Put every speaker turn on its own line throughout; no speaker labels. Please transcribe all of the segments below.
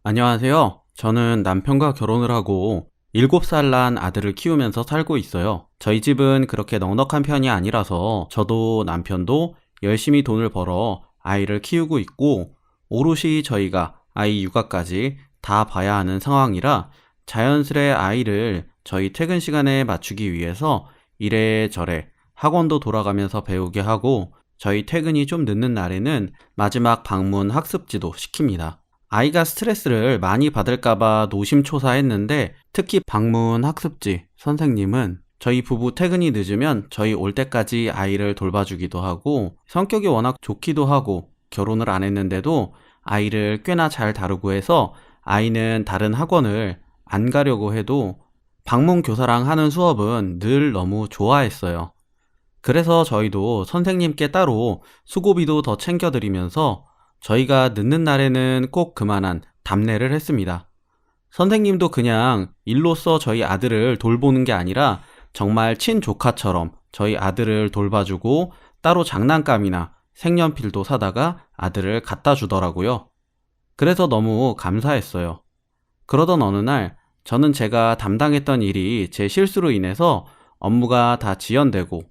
안녕하세요. 저는 남편과 결혼을 하고 7살 난 아들을 키우면서 살고 있어요. 저희 집은 그렇게 넉넉한 편이 아니라서 저도 남편도 열심히 돈을 벌어 아이를 키우고 있고 오롯이 저희가 아이 육아까지 다 봐야 하는 상황이라 자연스레 아이를 저희 퇴근 시간에 맞추기 위해서 이래저래 학원도 돌아가면서 배우게 하고 저희 퇴근이 좀 늦는 날에는 마지막 방문 학습지도 시킵니다. 아이가 스트레스를 많이 받을까봐 노심초사했는데 특히 방문 학습지 선생님은 저희 부부 퇴근이 늦으면 저희 올 때까지 아이를 돌봐주기도 하고 성격이 워낙 좋기도 하고 결혼을 안 했는데도 아이를 꽤나 잘 다루고 해서 아이는 다른 학원을 안 가려고 해도 방문 교사랑 하는 수업은 늘 너무 좋아했어요. 그래서 저희도 선생님께 따로 수고비도 더 챙겨드리면서 저희가 늦는 날에는 꼭 그만한 답례를 했습니다. 선생님도 그냥 일로서 저희 아들을 돌보는 게 아니라 정말 친조카처럼 저희 아들을 돌봐주고 따로 장난감이나 색연필도 사다가 아들을 갖다 주더라고요. 그래서 너무 감사했어요. 그러던 어느 날 저는 제가 담당했던 일이 제 실수로 인해서 업무가 다 지연되고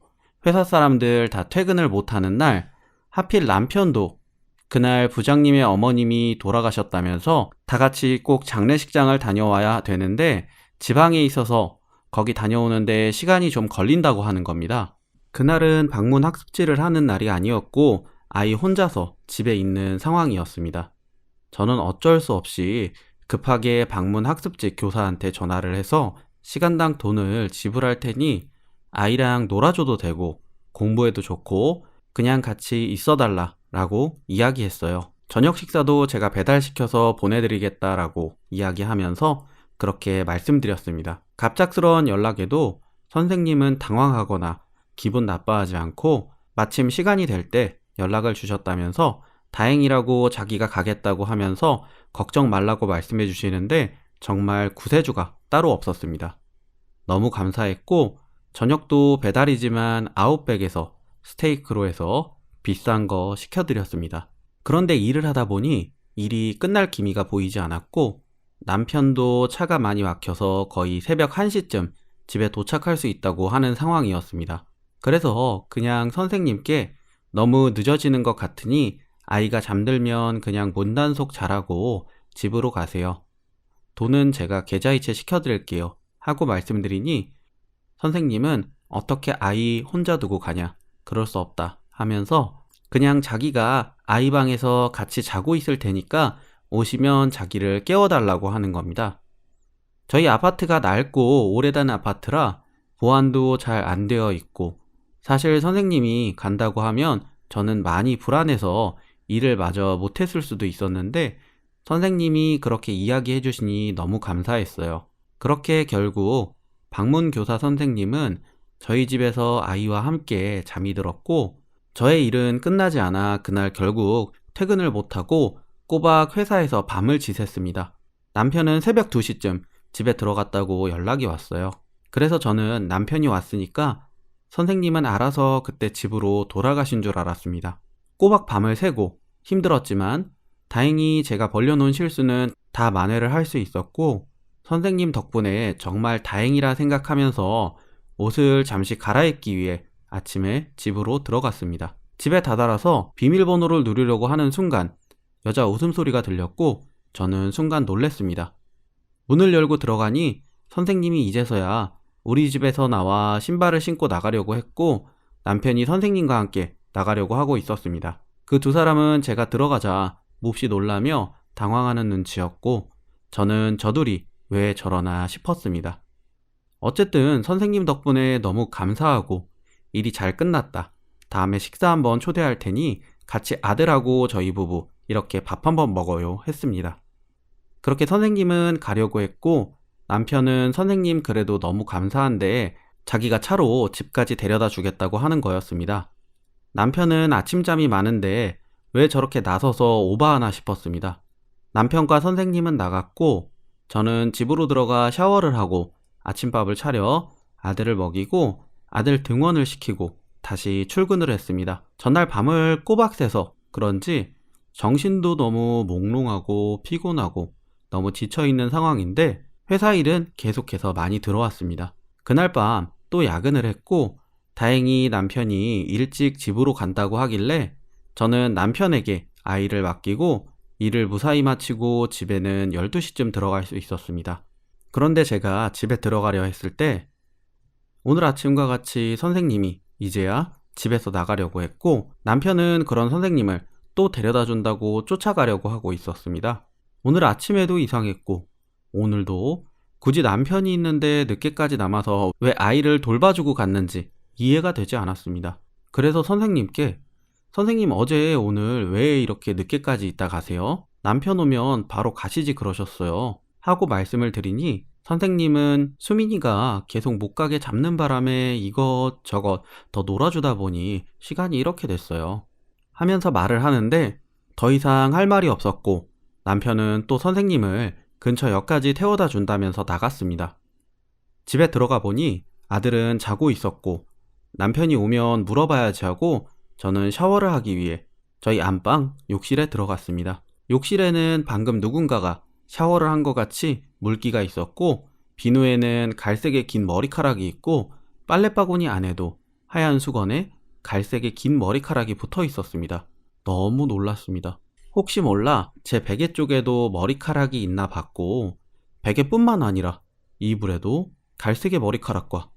회사 사람들 다 퇴근을 못하는 날 하필 남편도 그날 부장님의 어머님이 돌아가셨다면서 다 같이 꼭 장례식장을 다녀와야 되는데 지방에 있어서 거기 다녀오는데 시간이 좀 걸린다고 하는 겁니다. 그날은 방문 학습지를 하는 날이 아니었고 아이 혼자서 집에 있는 상황이었습니다. 저는 어쩔 수 없이 급하게 방문 학습지 교사한테 전화를 해서 시간당 돈을 지불할 테니 아이랑 놀아줘도 되고 공부해도 좋고 그냥 같이 있어달라 라고 이야기했어요. 저녁 식사도 제가 배달시켜서 보내드리겠다라고 이야기하면서 그렇게 말씀드렸습니다. 갑작스러운 연락에도 선생님은 당황하거나 기분 나빠하지 않고 마침 시간이 될 때 연락을 주셨다면서 다행이라고 자기가 가겠다고 하면서 걱정 말라고 말씀해 주시는데 정말 구세주가 따로 없었습니다. 너무 감사했고 저녁도 배달이지만 아웃백에서 스테이크로 해서 비싼 거 시켜드렸습니다. 그런데 일을 하다 보니 일이 끝날 기미가 보이지 않았고 남편도 차가 많이 막혀서 거의 새벽 1시쯤 집에 도착할 수 있다고 하는 상황이었습니다. 그래서 그냥 선생님께 너무 늦어지는 것 같으니 아이가 잠들면 그냥 문단속 잘하고 집으로 가세요. 돈은 제가 계좌이체 시켜드릴게요. 하고 말씀드리니 선생님은 어떻게 아이 혼자 두고 가냐? 그럴 수 없다 하면서 그냥 자기가 아이 방에서 같이 자고 있을 테니까 오시면 자기를 깨워달라고 하는 겁니다. 저희 아파트가 낡고 오래된 아파트라 보안도 잘 안 되어 있고 사실 선생님이 간다고 하면 저는 많이 불안해서 일을 마저 못했을 수도 있었는데 선생님이 그렇게 이야기해 주시니 너무 감사했어요. 그렇게 결국 방문교사 선생님은 저희 집에서 아이와 함께 잠이 들었고 저의 일은 끝나지 않아 그날 결국 퇴근을 못하고 꼬박 회사에서 밤을 지샜습니다. 남편은 새벽 2시쯤 집에 들어갔다고 연락이 왔어요. 그래서 저는 남편이 왔으니까 선생님은 알아서 그때 집으로 돌아가신 줄 알았습니다. 꼬박 밤을 새고 힘들었지만 다행히 제가 벌려놓은 실수는 다 만회를 할 수 있었고 선생님 덕분에 정말 다행이라 생각하면서 옷을 잠시 갈아입기 위해 아침에 집으로 들어갔습니다. 집에 다다라서 비밀번호를 누르려고 하는 순간 여자 웃음소리가 들렸고 저는 순간 놀랬습니다. 문을 열고 들어가니 선생님이 이제서야 우리 집에서 나와 신발을 신고 나가려고 했고 남편이 선생님과 함께 나가려고 하고 있었습니다. 그 두 사람은 제가 들어가자 몹시 놀라며 당황하는 눈치였고 저는 저들이 왜 저러나 싶었습니다. 어쨌든 선생님 덕분에 너무 감사하고 일이 잘 끝났다. 다음에 식사 한번 초대할 테니 같이 아들하고 저희 부부 이렇게 밥 한번 먹어요 했습니다. 그렇게 선생님은 가려고 했고 남편은 선생님 그래도 너무 감사한데 자기가 차로 집까지 데려다 주겠다고 하는 거였습니다. 남편은 아침잠이 많은데 왜 저렇게 나서서 오바하나 싶었습니다. 남편과 선생님은 나갔고 저는 집으로 들어가 샤워를 하고 아침밥을 차려 아들을 먹이고 아들 등원을 시키고 다시 출근을 했습니다. 전날 밤을 꼬박 새서 그런지 정신도 너무 몽롱하고 피곤하고 너무 지쳐있는 상황인데 회사 일은 계속해서 많이 들어왔습니다. 그날 밤 또 야근을 했고 다행히 남편이 일찍 집으로 간다고 하길래 저는 남편에게 아이를 맡기고 일을 무사히 마치고 집에는 12시쯤 들어갈 수 있었습니다. 그런데 제가 집에 들어가려 했을 때 오늘 아침과 같이 선생님이 이제야 집에서 나가려고 했고 남편은 그런 선생님을 또 데려다 준다고 쫓아가려고 하고 있었습니다. 오늘 아침에도 이상했고 오늘도 굳이 남편이 있는데 늦게까지 남아서 왜 아이를 돌봐주고 갔는지 이해가 되지 않았습니다. 그래서 선생님께 선생님 어제 오늘 왜 이렇게 늦게까지 있다 가세요? 남편 오면 바로 가시지 그러셨어요. 하고 말씀을 드리니 선생님은 수민이가 계속 못 가게 잡는 바람에 이것저것 더 놀아주다 보니 시간이 이렇게 됐어요. 하면서 말을 하는데 더 이상 할 말이 없었고 남편은 또 선생님을 근처 역까지 태워다 준다면서 나갔습니다. 집에 들어가 보니 아들은 자고 있었고 남편이 오면 물어봐야지 하고 저는 샤워를 하기 위해 저희 안방 욕실에 들어갔습니다. 욕실에는 방금 누군가가 샤워를 한 것 같이 물기가 있었고 비누에는 갈색의 긴 머리카락이 있고 빨래바구니 안에도 하얀 수건에 갈색의 긴 머리카락이 붙어 있었습니다. 너무 놀랐습니다. 혹시 몰라 제 베개 쪽에도 머리카락이 있나 봤고 베개뿐만 아니라 이불에도 갈색의 머리카락과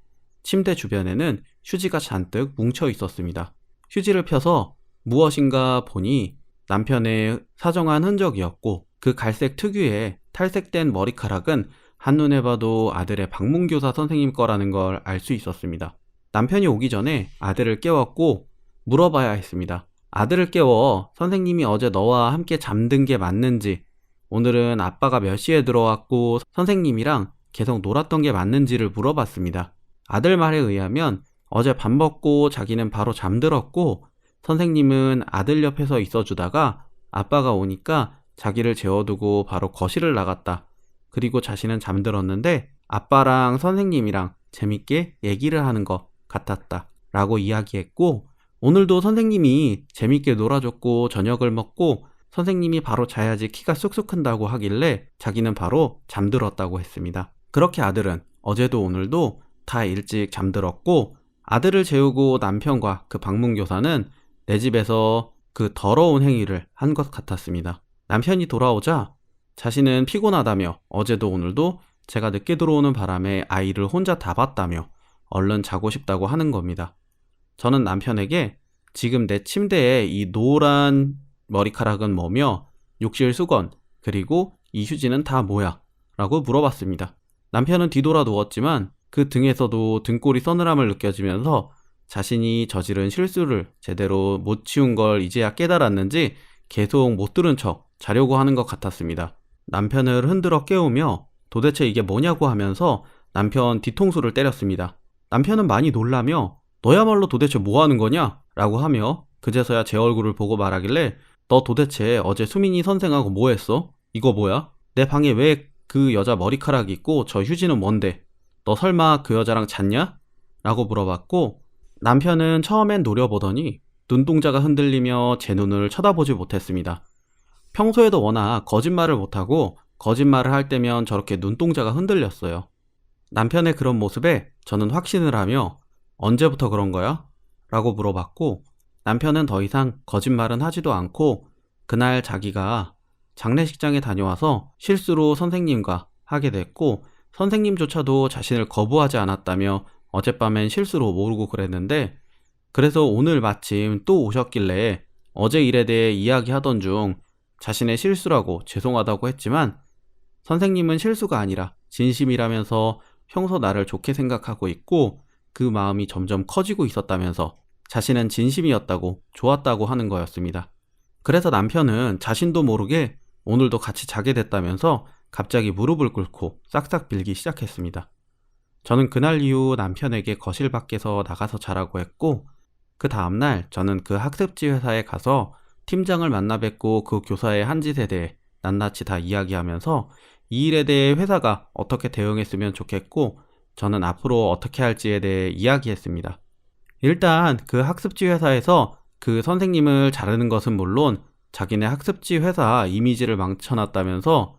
침대 주변에는 휴지가 잔뜩 뭉쳐 있었습니다. 휴지를 펴서 무엇인가 보니 남편의 사정한 흔적이었고 그 갈색 특유의 탈색된 머리카락은 한눈에 봐도 아들의 방문교사 선생님 거라는 걸 알 수 있었습니다. 남편이 오기 전에 아들을 깨웠고 물어봐야 했습니다. 아들을 깨워 선생님이 어제 너와 함께 잠든 게 맞는지, 오늘은 아빠가 몇 시에 들어왔고 선생님이랑 계속 놀았던 게 맞는지를 물어봤습니다. 아들 말에 의하면 어제 밥 먹고 자기는 바로 잠들었고 선생님은 아들 옆에서 있어주다가 아빠가 오니까 자기를 재워두고 바로 거실을 나갔다. 그리고 자신은 잠들었는데 아빠랑 선생님이랑 재밌게 얘기를 하는 것 같았다 라고 이야기했고 오늘도 선생님이 재밌게 놀아줬고 저녁을 먹고 선생님이 바로 자야지 키가 쑥쑥 큰다고 하길래 자기는 바로 잠들었다고 했습니다. 그렇게 아들은 어제도 오늘도 다 일찍 잠들었고 아들을 재우고 남편과 그 방문교사는 내 집에서 그 더러운 행위를 한 것 같았습니다. 남편이 돌아오자 자신은 피곤하다며 어제도 오늘도 제가 늦게 들어오는 바람에 아이를 혼자 다 봤다며 얼른 자고 싶다고 하는 겁니다. 저는 남편에게 지금 내 침대에 이 노란 머리카락은 뭐며 욕실 수건 그리고 이 휴지는 다 뭐야? 라고 물어봤습니다. 남편은 뒤돌아 누웠지만 그 등에서도 등골이 서늘함을 느껴지면서 자신이 저지른 실수를 제대로 못 치운 걸 이제야 깨달았는지 계속 못 들은 척 자려고 하는 것 같았습니다. 남편을 흔들어 깨우며 도대체 이게 뭐냐고 하면서 남편 뒤통수를 때렸습니다. 남편은 많이 놀라며 너야말로 도대체 뭐 하는 거냐? 라고 하며 그제서야 제 얼굴을 보고 말하길래 너 도대체 어제 수민이 선생하고 뭐 했어? 이거 뭐야? 내 방에 왜 그 여자 머리카락이 있고 저 휴지는 뭔데? 너 설마 그 여자랑 잤냐? 라고 물어봤고 남편은 처음엔 노려보더니 눈동자가 흔들리며 제 눈을 쳐다보지 못했습니다. 평소에도 워낙 거짓말을 못하고 거짓말을 할 때면 저렇게 눈동자가 흔들렸어요. 남편의 그런 모습에 저는 확신을 하며 언제부터 그런 거야? 라고 물어봤고 남편은 더 이상 거짓말은 하지도 않고 그날 자기가 장례식장에 다녀와서 실수로 선생님과 하게 됐고 선생님조차도 자신을 거부하지 않았다며 어젯밤엔 실수로 모르고 그랬는데 그래서 오늘 마침 또 오셨길래 어제 일에 대해 이야기하던 중 자신의 실수라고 죄송하다고 했지만 선생님은 실수가 아니라 진심이라면서 평소 나를 좋게 생각하고 있고 그 마음이 점점 커지고 있었다면서 자신은 진심이었다고 좋았다고 하는 거였습니다. 그래서 남편은 자신도 모르게 오늘도 같이 자게 됐다면서 갑자기 무릎을 꿇고 싹싹 빌기 시작했습니다. 저는 그날 이후 남편에게 거실 밖에서 나가서 자라고 했고 그 다음날 저는 그 학습지 회사에 가서 팀장을 만나 뵙고 그 교사의 한 짓에 대해 낱낱이 다 이야기하면서 이 일에 대해 회사가 어떻게 대응했으면 좋겠고 저는 앞으로 어떻게 할지에 대해 이야기했습니다. 일단 그 학습지 회사에서 그 선생님을 자르는 것은 물론 자기네 학습지 회사 이미지를 망쳐놨다면서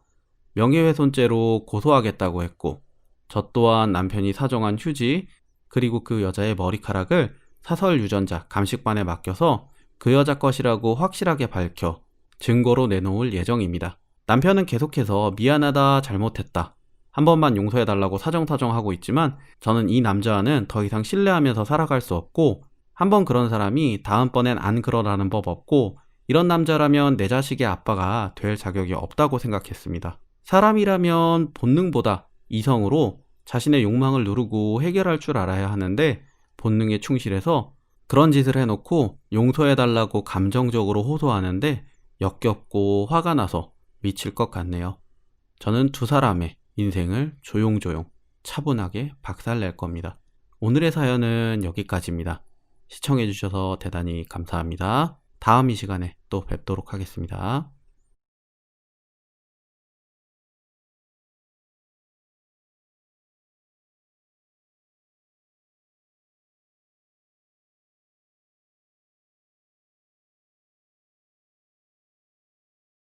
명예훼손죄로 고소하겠다고 했고, 저 또한 남편이 사정한 휴지, 그리고 그 여자의 머리카락을 사설 유전자 감식반에 맡겨서 그 여자 것이라고 확실하게 밝혀 증거로 내놓을 예정입니다. 남편은 계속해서 미안하다, 잘못했다, 한 번만 용서해달라고 사정사정하고 있지만 저는 이 남자와는 더 이상 신뢰하면서 살아갈 수 없고, 한번 그런 사람이 다음번엔 안 그러라는 법 없고, 이런 남자라면 내 자식의 아빠가 될 자격이 없다고 생각했습니다. 사람이라면 본능보다 이성으로 자신의 욕망을 누르고 해결할 줄 알아야 하는데, 본능에 충실해서 그런 짓을 해놓고 용서해달라고 감정적으로 호소하는데 역겹고 화가 나서 미칠 것 같네요. 저는 두 사람의 인생을 조용조용 차분하게 박살낼 겁니다. 오늘의 사연은 여기까지입니다. 시청해주셔서 대단히 감사합니다. 다음 이 시간에 또 뵙도록 하겠습니다.